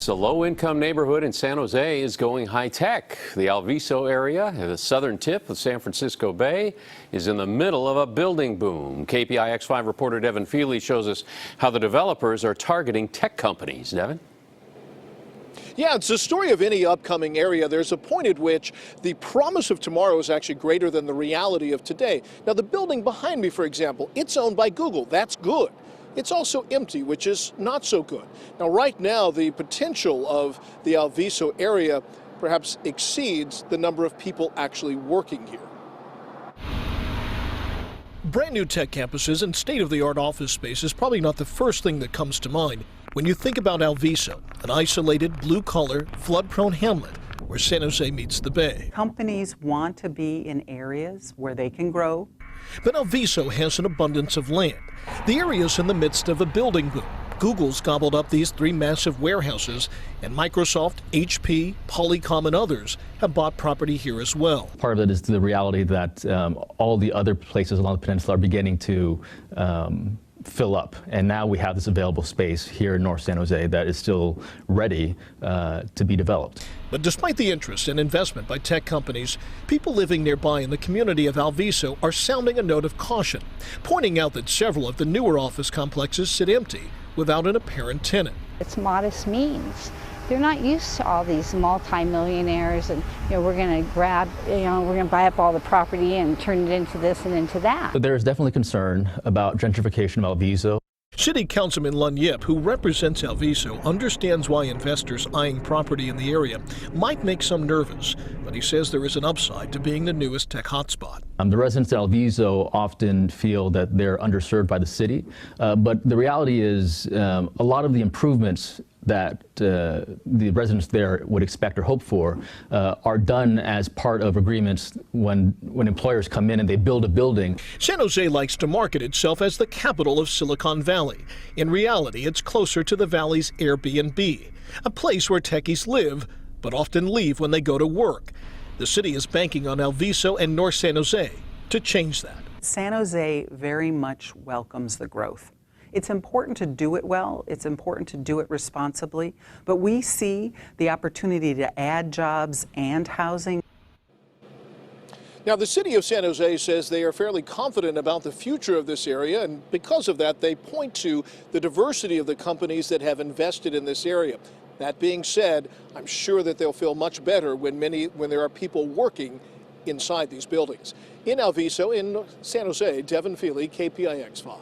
A low-income neighborhood in San Jose is going high-tech. The Alviso area, the southern tip of San Francisco Bay, is in the middle of a building boom. KPIX 5 reporter Devin Fehely shows us how the developers are targeting tech companies. Devin? Yeah, it's the story of any upcoming area. There's a point at which the promise of tomorrow is actually greater than the reality of today. Now, the building behind me, for example, it's owned by Google. That's good. It's also empty, which is not so good. Now, right now, the potential of the Alviso area perhaps exceeds the number of people actually working here. Brand new tech campuses and state-of-the-art office space is probably not the first thing that comes to mind when you think about Alviso, an isolated, blue-collar, flood-prone hamlet where San Jose meets the bay. Companies want to be in areas where they can grow. But Alviso has an abundance of land. The area is in the midst of a building boom. Google's gobbled up these 3 massive warehouses, and Microsoft, HP, Polycom, and others have bought property here as well. Part of it is the reality that all the other places along the peninsula are beginning to fill up, and now we have this available space here in North San Jose that is still ready to be developed. But despite the interest and investment by tech companies, people living nearby in the community of Alviso are sounding a note of caution, pointing out that several of the newer office complexes sit empty without an apparent tenant. It's modest means. They're not used to all these multi-millionaires and, we're going to grab, we're going to buy up all the property and turn it into this and into that. But there is definitely concern about gentrification of Alviso. City Councilman Lun Yip, who represents Alviso, understands why investors eyeing property in the area might make some nervous, but he says there is an upside to being the newest tech hotspot. The residents at Alviso often feel that they're underserved by the city, but the reality is a lot of the improvements that the residents there would expect or hope for are done as part of agreements when employers come in and they build a building. San Jose likes to market itself as the capital of Silicon Valley. In reality, it's closer to the valley's Airbnb, a place where techies live but often leave when they go to work. The city is banking on Alviso and North San Jose to change that. San Jose very much welcomes the growth. It's important to do it well, it's important to do it responsibly, but we see the opportunity to add jobs and housing. Now, the city of San Jose says they are fairly confident about the future of this area, and because of that, they point to the diversity of the companies that have invested in this area. That being said, I'm sure that they'll feel much better when there are people working inside these buildings. In Alviso, in San Jose, Devin Fehely, KPIX 5.